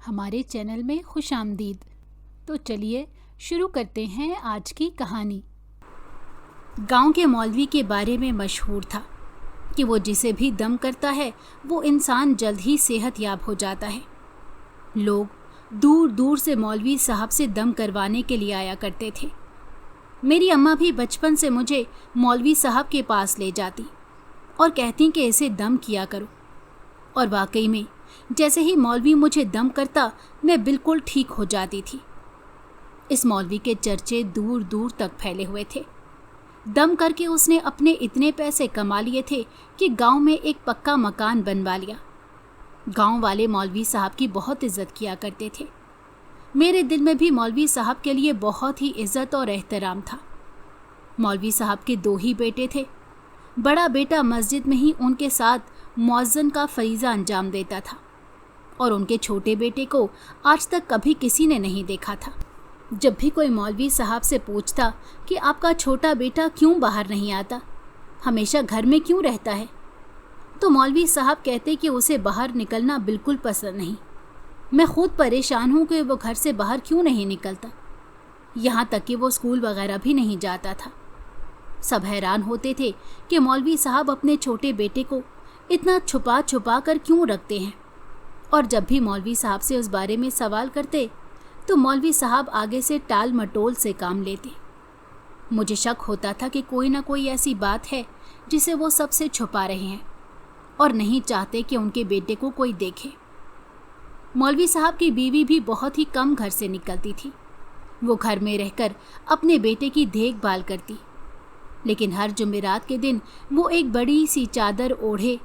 हमारे चैनल में खुश आमदीद। तो चलिए शुरू करते हैं आज की कहानी। गांव के मौलवी के बारे में मशहूर था कि वो जिसे भी दम करता है वो इंसान जल्द ही सेहत याब हो जाता है। लोग दूर दूर से मौलवी साहब से दम करवाने के लिए आया करते थे। मेरी अम्मा भी बचपन से मुझे मौलवी साहब के पास ले जाती और कहती कि इसे दम किया करो, और वाकई में जैसे ही मौलवी मुझे दम करता मैं बिल्कुल ठीक हो जाती थी। इस मौलवी के चर्चे दूर दूर तक फैले हुए थे। दम करके उसने अपने इतने पैसे कमा लिए थे कि गांव में एक पक्का मकान बनवा लिया। गांव वाले मौलवी साहब की बहुत इज्जत किया करते थे। मेरे दिल में भी मौलवी साहब के लिए बहुत ही इज्जत और एहतराम था। मौलवी साहब के 2 ही बेटे थे। बड़ा बेटा मस्जिद में ही उनके साथ मुअज्जिन का फरीज़ा अंजाम देता था और उनके छोटे बेटे को आज तक कभी किसी ने नहीं देखा था। जब भी कोई मौलवी साहब से पूछता कि आपका छोटा बेटा क्यों बाहर नहीं आता, हमेशा घर में क्यों रहता है, तो मौलवी साहब कहते कि उसे बाहर निकलना बिल्कुल पसंद नहीं। मैं खुद परेशान हूँ कि वो घर से बाहर क्यों नहीं निकलता, यहाँ तक कि वो स्कूल वगैरह भी नहीं जाता था। सब हैरान होते थे कि मौलवी साहब अपने छोटे बेटे को इतना छुपा छुपा कर क्यों रखते हैं, और जब भी मौलवी साहब से उस बारे में सवाल करते तो मौलवी साहब आगे से टाल मटोल से काम लेते। मुझे शक होता था कि कोई ना कोई ऐसी बात है जिसे वो सबसे छुपा रहे हैं और नहीं चाहते कि उनके बेटे को कोई देखे। मौलवी साहब की बीवी भी बहुत ही कम घर से निकलती थी। वो घर में रहकर अपने बेटे की देखभाल करती, लेकिन हर जुमेरात के दिन वो एक बड़ी सी चादर ओढ़े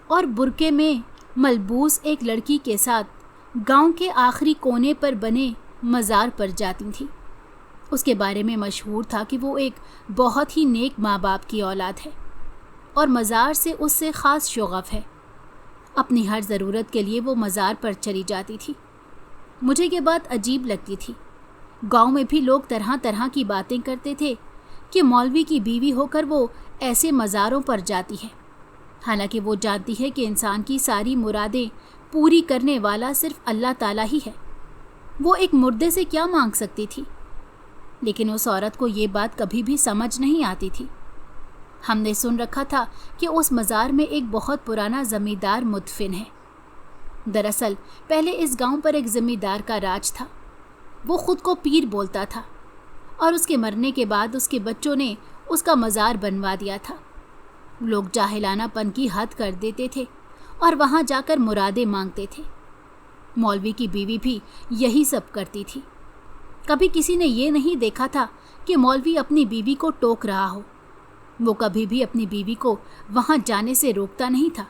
और बुरके में मलबूस एक लड़की के साथ गांव के आखिरी कोने पर बने मज़ार पर जाती थी। उसके बारे में मशहूर था कि वो एक बहुत ही नेक माँ बाप की औलाद है और मज़ार से उससे ख़ास शौक़ है। अपनी हर ज़रूरत के लिए वो मज़ार पर चली जाती थी। मुझे ये बात अजीब लगती थी। गांव में भी लोग तरह तरह की बातें करते थे कि मौलवी की बीवी होकर वो ऐसे मज़ारों पर जाती है। हालांकि वो जानती है कि इंसान की सारी मुरादें पूरी करने वाला सिर्फ अल्लाह ताला ही है। वो एक मुर्दे से क्या मांग सकती थी, लेकिन उस औरत को ये बात कभी भी समझ नहीं आती थी। हमने सुन रखा था कि उस मज़ार में एक बहुत पुराना ज़मींदार मुदफिन है। दरअसल पहले इस गांव पर एक ज़मींदार का राज था। वो ख़ुद को पीर बोलता था और उसके मरने के बाद उसके बच्चों ने उसका मज़ार बनवा दिया था। लोग जाहिलानापन की हद कर देते थे और वहाँ जाकर मुरादें मांगते थे। मौलवी की बीवी भी यही सब करती थी। कभी किसी ने ये नहीं देखा था कि मौलवी अपनी बीवी को टोक रहा हो। वो कभी भी अपनी बीवी को वहाँ जाने से रोकता नहीं था।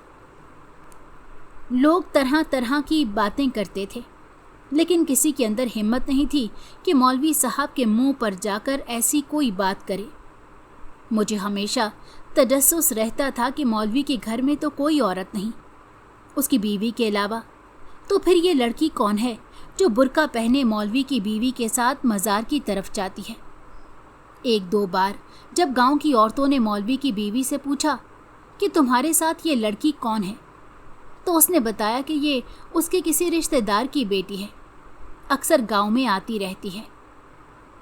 लोग तरह तरह की बातें करते थे, लेकिन किसी के अंदर हिम्मत नहीं थी कि मौलवी साहब के मुंह पर जाकर ऐसी कोई बात करे। मुझे हमेशा तजस्सुस रहता था कि मौलवी के घर में तो कोई औरत नहीं, उसकी बीवी के अलावा। तो फिर ये लड़की कौन है जो बुर्का पहने मौलवी की बीवी के साथ मज़ार की तरफ जाती है। 1-2 बार जब गांव की औरतों ने मौलवी की बीवी से पूछा कि तुम्हारे साथ ये लड़की कौन है, तो उसने बताया कि ये उसके किसी रिश्तेदार की बेटी है, अक्सर गांव में आती रहती है।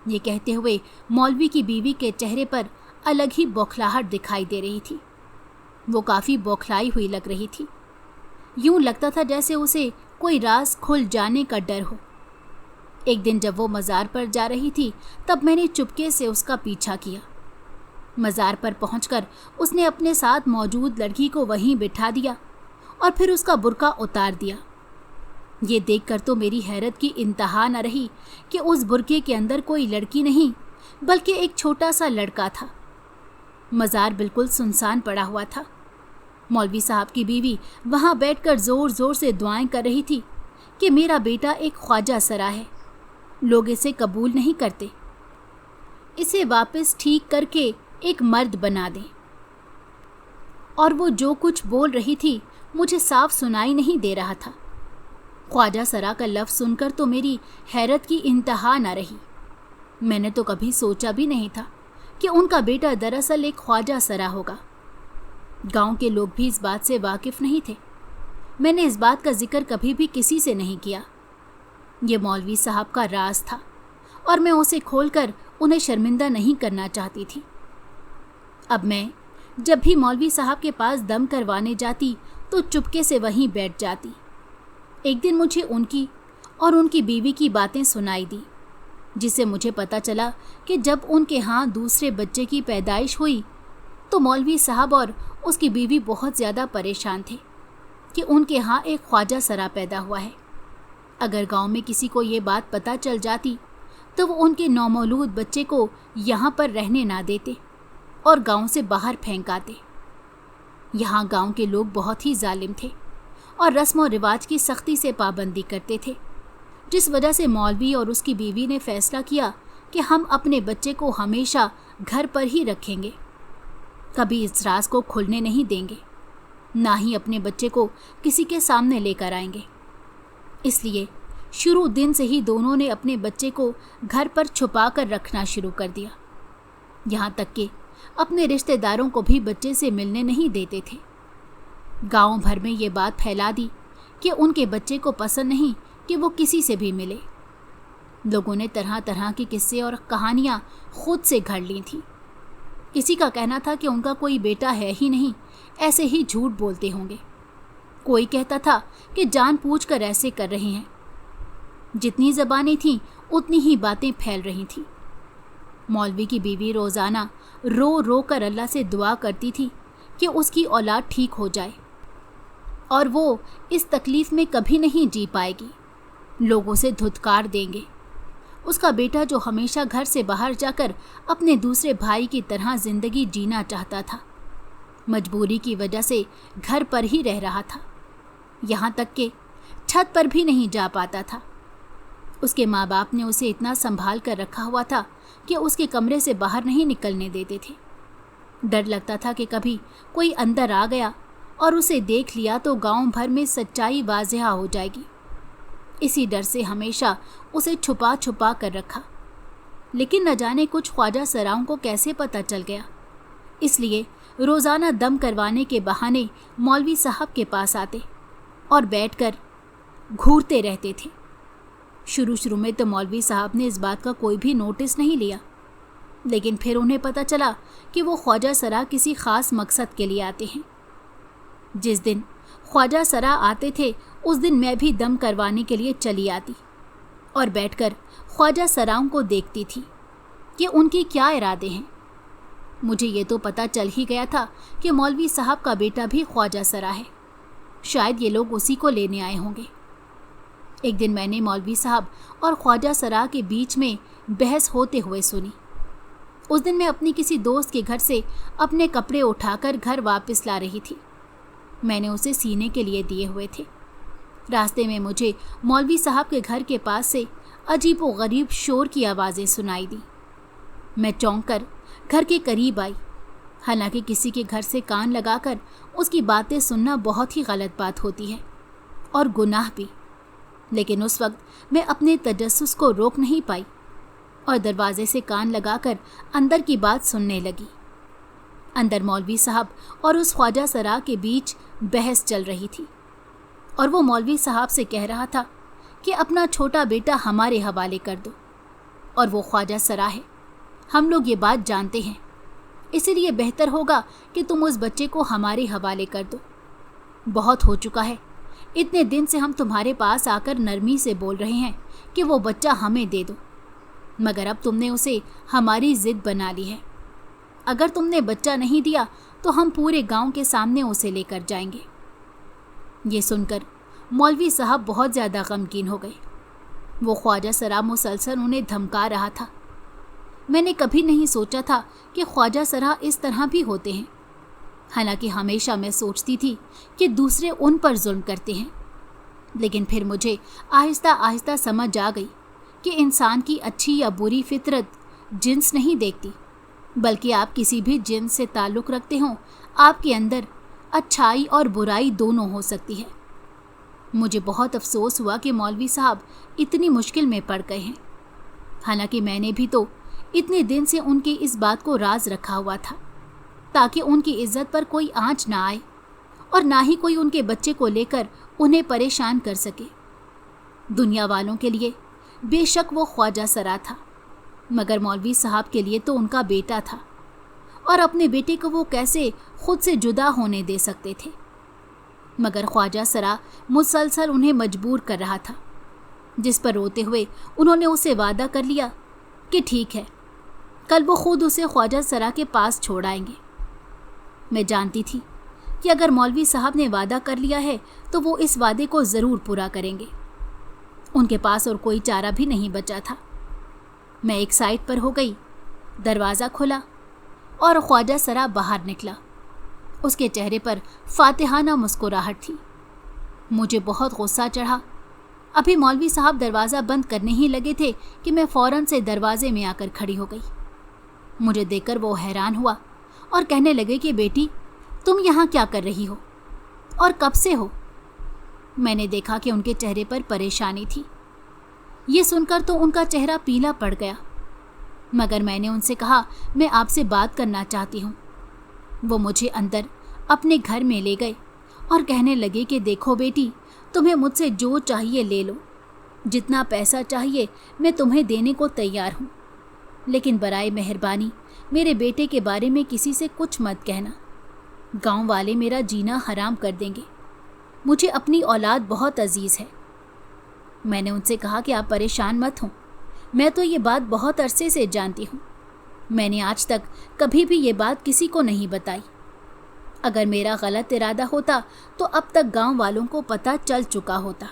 ये कहते हुए मौलवी की बीवी के चेहरे पर अलग ही बौखलाहट दिखाई दे रही थी। वो काफ़ी बौखलाई हुई लग रही थी। यूं लगता था जैसे उसे कोई राज खुल जाने का डर हो। एक दिन जब वो मज़ार पर जा रही थी तब मैंने चुपके से उसका पीछा किया। मज़ार पर पहुंचकर उसने अपने साथ मौजूद लड़की को वहीं बिठा दिया और फिर उसका बुर्का उतार दिया। ये देखकर तो मेरी हैरत की इंतहा न रही कि उस बुर्के के अंदर कोई लड़की नहीं बल्कि एक छोटा सा लड़का था। मज़ार बिल्कुल सुनसान पड़ा हुआ था। मौलवी साहब की बीवी वहाँ बैठकर ज़ोर ज़ोर से दुआएं कर रही थी कि मेरा बेटा एक ख्वाजा सरा है, लोग इसे कबूल नहीं करते, इसे वापस ठीक करके एक मर्द बना दें। और वो जो कुछ बोल रही थी मुझे साफ सुनाई नहीं दे रहा था। ख्वाजा सरा का लफ्ज़ सुनकर तो मेरी हैरत की इंतहा न रही। मैंने तो कभी सोचा भी नहीं था कि उनका बेटा दरअसल एक ख्वाजा सरा होगा। गांव के लोग भी इस बात से वाकिफ़ नहीं थे। मैंने इस बात का जिक्र कभी भी किसी से नहीं किया, ये मौलवी साहब का राज था और मैं उसे खोलकर उन्हें शर्मिंदा नहीं करना चाहती थी। अब मैं जब भी मौलवी साहब के पास दम करवाने जाती तो चुपके से वहीं बैठ जाती। एक दिन मुझे उनकी और उनकी बीवी की बातें सुनाई दी, जिससे मुझे पता चला कि जब उनके यहाँ दूसरे बच्चे की पैदाइश हुई तो मौलवी साहब और उसकी बीवी बहुत ज़्यादा परेशान थे कि उनके यहाँ एक ख्वाजा सरा पैदा हुआ है। अगर गांव में किसी को ये बात पता चल जाती तो वो उनके नौमौलूद बच्चे को यहाँ पर रहने ना देते और गांव से बाहर फेंक आते। यहाँ गांव के लोग बहुत ही जालिम थे और रस्म और रिवाज की सख्ती से पाबंदी करते थे, जिस वजह से मौलवी और उसकी बीवी ने फैसला किया कि हम अपने बच्चे को हमेशा घर पर ही रखेंगे, कभी इस राज को खुलने नहीं देंगे, ना ही अपने बच्चे को किसी के सामने लेकर आएंगे। इसलिए शुरू दिन से ही दोनों ने अपने बच्चे को घर पर छुपा कर रखना शुरू कर दिया। यहाँ तक कि अपने रिश्तेदारों को भी बच्चे से मिलने नहीं देते थे। गांव भर में ये बात फैला दी कि उनके बच्चे को पसंद नहीं कि वो किसी से भी मिले। लोगों ने तरह तरह के किस्से और कहानियाँ खुद से घड़ ली थी। किसी का कहना था कि उनका कोई बेटा है ही नहीं, ऐसे ही झूठ बोलते होंगे। कोई कहता था कि जानबूझकर ऐसे कर रहे हैं। जितनी ज़बानें थीं उतनी ही बातें फैल रही थीं। मौलवी की बीवी रोज़ाना रो रो कर अल्लाह से दुआ करती थी कि उसकी औलाद ठीक हो जाए और वो इस तकलीफ़ में कभी नहीं जी पाएगी, लोगों से धुतकार देंगे। उसका बेटा जो हमेशा घर से बाहर जाकर अपने दूसरे भाई की तरह ज़िंदगी जीना चाहता था, मजबूरी की वजह से घर पर ही रह रहा था, यहाँ तक कि छत पर भी नहीं जा पाता था। उसके माँ बाप ने उसे इतना संभाल कर रखा हुआ था कि उसके कमरे से बाहर नहीं निकलने देते थे। डर लगता था कि कभी कोई अंदर आ गया और उसे देख लिया तो गांव भर में सच्चाई वाज़ेह हो जाएगी। इसी डर से हमेशा उसे छुपा छुपा कर रखा। लेकिन न जाने कुछ ख्वाजा सराओं को कैसे पता चल गया, इसलिए रोज़ाना दम करवाने के बहाने मौलवी साहब के पास आते और बैठकर घूरते रहते थे। शुरू में तो मौलवी साहब ने इस बात का कोई भी नोटिस नहीं लिया, लेकिन फिर उन्हें पता चला कि वो ख्वाजा सरा किसी ख़ास मकसद के लिए आते हैं। जिस दिन ख्वाजा सरा आते थे उस दिन मैं भी दम करवाने के लिए चली आती और बैठकर ख्वाजा सराओं को देखती थी कि उनके क्या इरादे हैं। मुझे ये तो पता चल ही गया था कि मौलवी साहब का बेटा भी ख्वाजा सरा है, शायद ये लोग उसी को लेने आए होंगे। एक दिन मैंने मौलवी साहब और ख्वाजा सरा के बीच में बहस होते हुए सुनी। उस दिन मैं अपनी किसी दोस्त के घर से अपने कपड़े उठाकर घर वापस ला रही थी। मैंने उसे सीने के लिए दिए हुए थे। रास्ते में मुझे मौलवी साहब के घर के पास से अजीब व गरीब शोर की आवाज़ें सुनाई दी। मैं चौंक कर घर के करीब आई। हालांकि किसी के घर से कान लगाकर उसकी बातें सुनना बहुत ही गलत बात होती है और गुनाह भी, लेकिन उस वक्त मैं अपने तजस्सुस को रोक नहीं पाई और दरवाजे से कान लगाकर अंदर की बात सुनने लगी। अंदर मौलवी साहब और उस ख्वाजा सरा के बीच बहस चल रही थी और वो मौलवी साहब से कह रहा था कि अपना छोटा बेटा हमारे हवाले कर दो, और वो ख्वाजा सरा है, हम लोग ये बात जानते हैं, इसीलिए बेहतर होगा कि तुम उस बच्चे को हमारे हवाले कर दो। बहुत हो चुका है, इतने दिन से हम तुम्हारे पास आकर नरमी से बोल रहे हैं कि वो बच्चा हमें दे दो, मगर अब तुमने उसे हमारी ज़िद बना ली है। अगर तुमने बच्चा नहीं दिया तो हम पूरे गांव के सामने उसे लेकर जाएंगे। ये सुनकर मौलवी साहब बहुत ज़्यादा गमगीन हो गए। वो ख्वाजा सरा मुसलसल उन्हें धमका रहा था। मैंने कभी नहीं सोचा था कि ख्वाजा सरा इस तरह भी होते हैं। हालांकि हमेशा मैं सोचती थी कि दूसरे उन पर जुल्म करते हैं, लेकिन फिर मुझे आहिस्ता आहिस्ता समझ आ गई कि इंसान की अच्छी या बुरी फितरत जिन्स नहीं देखती, बल्कि आप किसी भी जिन्स से ताल्लुक़ रखते हो, आपके अंदर अच्छाई और बुराई दोनों हो सकती है। मुझे बहुत अफसोस हुआ कि मौलवी साहब इतनी मुश्किल में पड़ गए हैं। हालांकि मैंने भी तो इतने दिन से उनकी इस बात को राज रखा हुआ था ताकि उनकी इज्जत पर कोई आंच ना आए और ना ही कोई उनके बच्चे को लेकर उन्हें परेशान कर सके। دنیا والوں کے لیے بے شک وہ خواجہ سرا تھا، مگر مولوی صاحب کے لیے تو ان کا بیٹا تھا، اور اپنے بیٹے کو وہ کیسے خود سے جدا ہونے دے سکتے تھے؟ مگر خواجہ سرا مسلسل انہیں مجبور کر رہا تھا، جس پر روتے ہوئے انہوں نے اسے وعدہ کر لیا کہ ٹھیک ہے، کل وہ خود اسے خواجہ سرا کے پاس چھوڑ آئیں گے۔ میں جانتی تھی کہ اگر مولوی صاحب نے وعدہ کر لیا ہے تو وہ اس وعدے کو ضرور پورا کریں گے۔ ان کے پاس اور کوئی چارہ بھی نہیں بچا تھا۔ میں ایک سائٹ پر ہو گئی، دروازہ کھلا اور خواجہ سرا باہر نکلا۔ اس کے چہرے پر فاتحانہ مسکراہٹ تھی۔ مجھے بہت غصہ چڑھا۔ ابھی مولوی صاحب دروازہ بند کرنے ہی لگے تھے کہ میں فوراً سے دروازے میں آ کر کھڑی ہو گئی۔ مجھے دیکھ کر وہ حیران ہوا اور کہنے لگے کہ بیٹی، تم یہاں کیا کر رہی ہو اور کب سے ہو؟ میں نے دیکھا کہ ان کے چہرے پر پریشانی تھی۔ یہ سن کر تو ان کا چہرہ پیلا پڑ گیا، مگر میں نے ان سے کہا میں آپ سے بات کرنا چاہتی ہوں۔ وہ مجھے اندر اپنے گھر میں لے گئے اور کہنے لگے کہ دیکھو بیٹی، تمہیں مجھ سے جو چاہیے لے لو، جتنا پیسہ چاہیے میں تمہیں دینے کو تیار ہوں، لیکن برائے مہربانی میرے بیٹے کے بارے میں کسی سے کچھ مت کہنا، گاؤں والے میرا جینا حرام کر دیں گے۔ مجھے اپنی اولاد بہت عزیز ہے۔ میں نے ان سے کہا کہ آپ پریشان مت ہوں، میں تو یہ بات بہت عرصے سے جانتی ہوں، میں نے آج تک کبھی بھی یہ بات کسی کو نہیں بتائی۔ اگر میرا غلط ارادہ ہوتا تو اب تک گاؤں والوں کو پتہ چل چکا ہوتا۔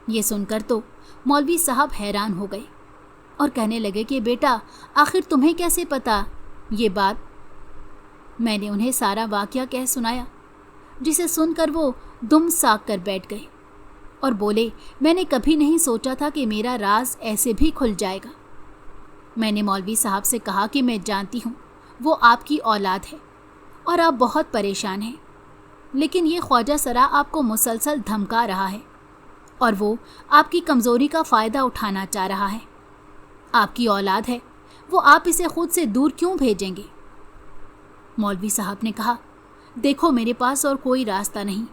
یہ سن کر تو مولوی صاحب حیران ہو گئے اور کہنے لگے کہ بیٹا، آخر تمہیں کیسے پتا یہ بات؟ میں نے انہیں سارا واقعہ کہہ سنایا، جسے سن کر وہ دم ساک کر بیٹھ گئے اور بولے میں نے کبھی نہیں سوچا تھا کہ میرا راز ایسے بھی کھل جائے گا۔ میں نے مولوی صاحب سے کہا کہ میں جانتی ہوں وہ آپ کی اولاد ہے اور آپ بہت پریشان ہیں، لیکن یہ خواجہ سرا آپ کو مسلسل دھمکا رہا ہے اور وہ آپ کی کمزوری کا فائدہ اٹھانا چاہ رہا ہے۔ آپ کی اولاد ہے، وہ آپ اسے خود سے دور کیوں بھیجیں گے؟ مولوی صاحب نے کہا دیکھو میرے پاس اور کوئی راستہ نہیں،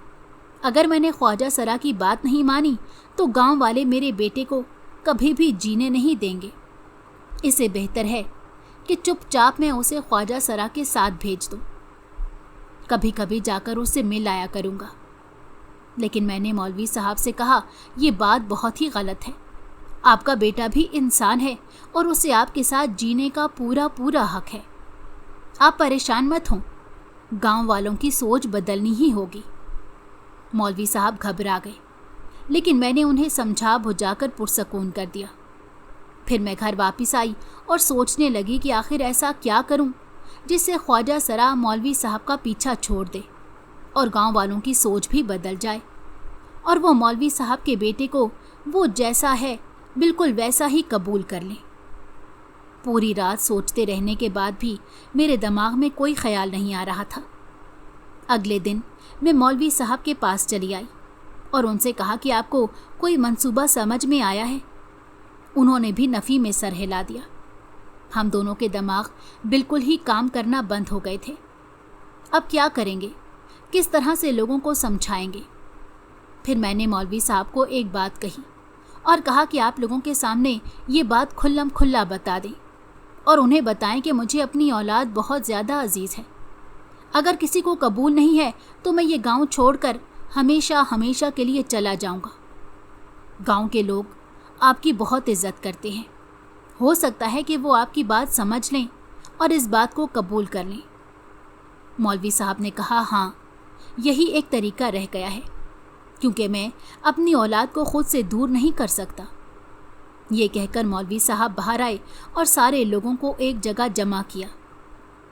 اگر میں نے خواجہ سرا کی بات نہیں مانی تو گاؤں والے میرے بیٹے کو کبھی بھی جینے نہیں دیں گے۔ اس سے بہتر ہے کہ چپ چاپ میں اسے خواجہ سرا کے ساتھ بھیج دوں، کبھی کبھی جا کر اس سے مل آیا کروں گا۔ لیکن میں نے مولوی صاحب سے کہا یہ بات بہت ہی غلط ہے، آپ کا بیٹا بھی انسان ہے اور اسے آپ کے ساتھ جینے کا پورا حق ہے۔ آپ پریشان مت ہوں، گاؤں والوں کی سوچ بدلنی ہی ہوگی۔ مولوی صاحب گھبرا گئے، لیکن میں نے انہیں سمجھا بجھا کر پرسکون کر دیا۔ پھر میں گھر واپس آئی اور سوچنے لگی کہ آخر ایسا کیا کروں جس سے خواجہ سرا مولوی صاحب کا پیچھا چھوڑ دے اور گاؤں والوں کی سوچ بھی بدل جائے اور وہ مولوی صاحب کے بیٹے کو وہ جیسا ہے بالکل ویسا ہی قبول کر لیں۔ پوری رات سوچتے رہنے کے بعد بھی میرے دماغ میں کوئی خیال نہیں آ رہا تھا۔ اگلے دن میں مولوی صاحب کے پاس چلی آئی اور ان سے کہا کہ آپ کو کوئی منصوبہ سمجھ میں آیا ہے؟ انہوں نے بھی نفی میں سر ہلا دیا۔ ہم دونوں کے دماغ بالکل ہی کام کرنا بند ہو گئے تھے۔ اب کیا کریں گے؟ کس طرح سے لوگوں کو سمجھائیں گے؟ پھر میں نے مولوی صاحب کو ایک بات کہی اور کہا کہ آپ لوگوں کے سامنے یہ بات کھلم کھلا بتا دیں اور انہیں بتائیں کہ مجھے اپنی اولاد بہت زیادہ عزیز ہے۔ اگر کسی کو قبول نہیں ہے تو میں یہ گاؤں چھوڑ کر ہمیشہ کے لیے چلا جاؤں گا۔ گاؤں کے لوگ آپ کی بہت عزت کرتے ہیں، ہو سکتا ہے کہ وہ آپ کی بات سمجھ لیں اور اس بات کو قبول کر لیں۔ مولوی صاحب نے کہا ہاں، یہی ایک طریقہ رہ گیا ہے، کیونکہ میں اپنی اولاد کو خود سے دور نہیں کر سکتا۔ یہ کہہ کر مولوی صاحب باہر آئے اور سارے لوگوں کو ایک جگہ جمع کیا۔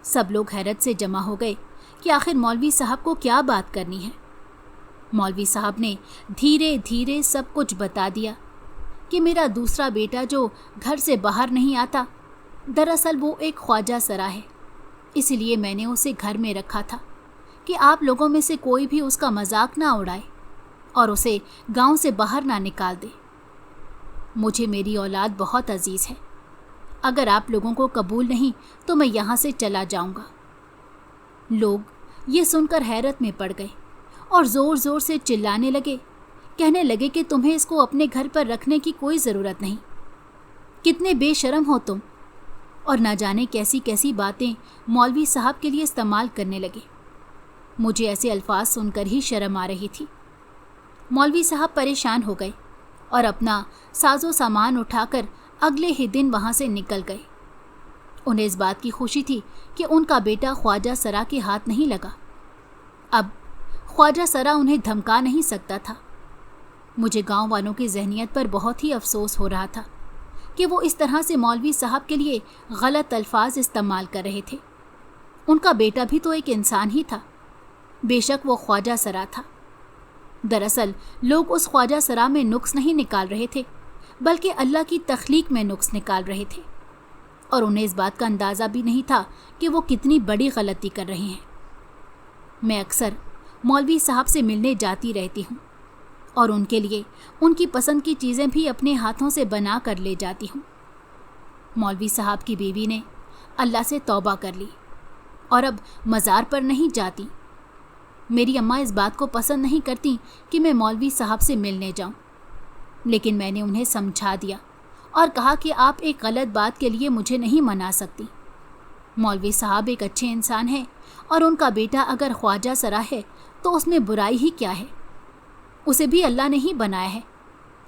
سب لوگ حیرت سے جمع ہو گئے کہ آخر مولوی صاحب کو کیا بات کرنی ہے۔ مولوی صاحب نے دھیرے دھیرے سب کچھ بتا دیا کہ میرا دوسرا بیٹا جو گھر سے باہر نہیں آتا، دراصل وہ ایک خواجہ سرا ہے، اس لیے میں نے اسے گھر میں رکھا تھا کہ آپ لوگوں میں سے کوئی بھی اس کا مذاق نہ اڑائے اور اسے گاؤں سے باہر نہ نکال دے۔ مجھے میری اولاد بہت عزیز ہے، اگر آپ لوگوں کو قبول نہیں تو میں یہاں سے چلا جاؤں گا۔ لوگ یہ سن کر حیرت میں پڑ گئے اور زور زور سے چلانے لگے कहने लगे कि तुम्हें इसको अपने घर पर रखने की कोई ज़रूरत नहीं, कितने बेशर्म हो तुम। और न जाने कैसी कैसी बातें मौलवी साहब के लिए इस्तेमाल करने लगे। मुझे ऐसे अल्फाज सुनकर ही शर्म आ रही थी। मौलवी साहब परेशान हो गए और अपना साजो सामान उठाकर अगले ही दिन वहाँ से निकल गए। उन्हें इस बात की खुशी थी कि उनका बेटा ख्वाजा सरा के हाथ नहीं लगा। अब ख्वाजा सरा उन्हें धमका नहीं सकता था। मुझे गांव वालों की ज़हनियत पर बहुत ही अफसोस हो रहा था कि वो इस तरह से मौलवी साहब के लिए गलत अल्फाज इस्तेमाल कर रहे थे। उनका बेटा भी तो एक इंसान ही था, बेशक वो ख्वाजा सरा था। दरअसल लोग उस ख्वाजा सरा में नुक्स नहीं निकाल रहे थे, बल्कि अल्लाह की तख्लीक में नुक्स निकाल रहे थे, और उन्हें इस बात का अंदाज़ा भी नहीं था कि वो कितनी बड़ी गलती कर रहे हैं। मैं अक्सर मौलवी साहब से मिलने जाती रहती हूँ और उनके लिए उनकी पसंद की चीज़ें भी अपने हाथों से बना कर ले जाती हूँ। मौलवी साहब की बीवी ने अल्लाह से तौबा कर ली और अब मज़ार पर नहीं जाती। मेरी अम्मा इस बात को पसंद नहीं करती कि मैं मौलवी साहब से मिलने जाऊं, लेकिन मैंने उन्हें समझा दिया और कहा कि आप एक गलत बात के लिए मुझे नहीं मना सकती। मौलवी साहब एक अच्छे इंसान हैं और उनका बेटा अगर ख्वाजा सरा है तो उसमें बुराई ही क्या है। उसे भी अल्लाह ने ही बनाया है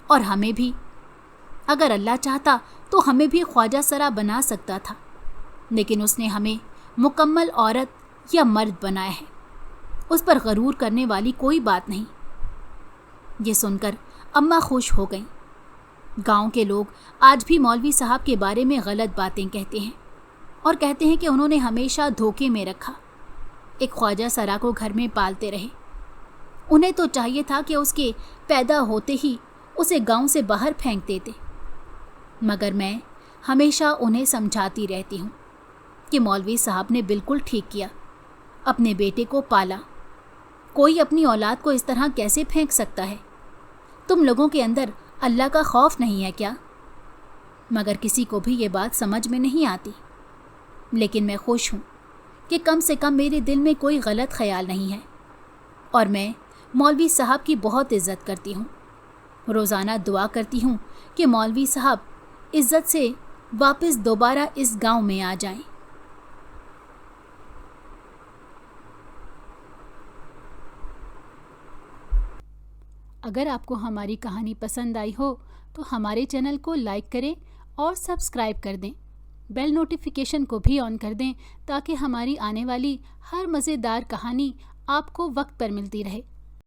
और हमें भी। अगर अल्लाह चाहता तो हमें भी ख्वाजा सरा बना सकता था, लेकिन उसने हमें मुकम्मल औरत या मर्द बनाया है। उस पर गरूर करने वाली कोई बात नहीं। ये सुनकर अम्मा खुश हो गईं। गांव के लोग आज भी मौलवी साहब के बारे में गलत बातें कहते हैं और कहते हैं कि उन्होंने हमेशा धोखे में रखा, एक ख्वाजा सरा को घर में पालते रहे। उन्हें तो चाहिए था कि उसके पैदा होते ही उसे गांव से बाहर फेंक देते। मगर मैं हमेशा उन्हें समझाती रहती हूँ कि मौलवी साहब ने बिल्कुल ठीक किया, अपने बेटे को पाला। कोई अपनी औलाद को इस तरह कैसे फेंक सकता है? तुम लोगों के अंदर अल्लाह का खौफ नहीं है क्या? मगर किसी को भी ये बात समझ में नहीं आती। लेकिन मैं खुश हूँ कि कम से कम मेरे दिल में कोई गलत ख्याल नहीं है और मैं मौलवी साहब की बहुत इज़्ज़त करती हूँ। रोज़ाना दुआ करती हूँ कि मौलवी साहब इज़्ज़त से वापस दोबारा इस गांव में आ जाएं। अगर आपको हमारी कहानी पसंद आई हो तो हमारे चैनल को लाइक करें और सब्सक्राइब कर दें। बेल नोटिफिकेशन को भी ऑन कर दें ताकि हमारी आने वाली हर मज़ेदार कहानी आपको वक्त पर मिलती रहे।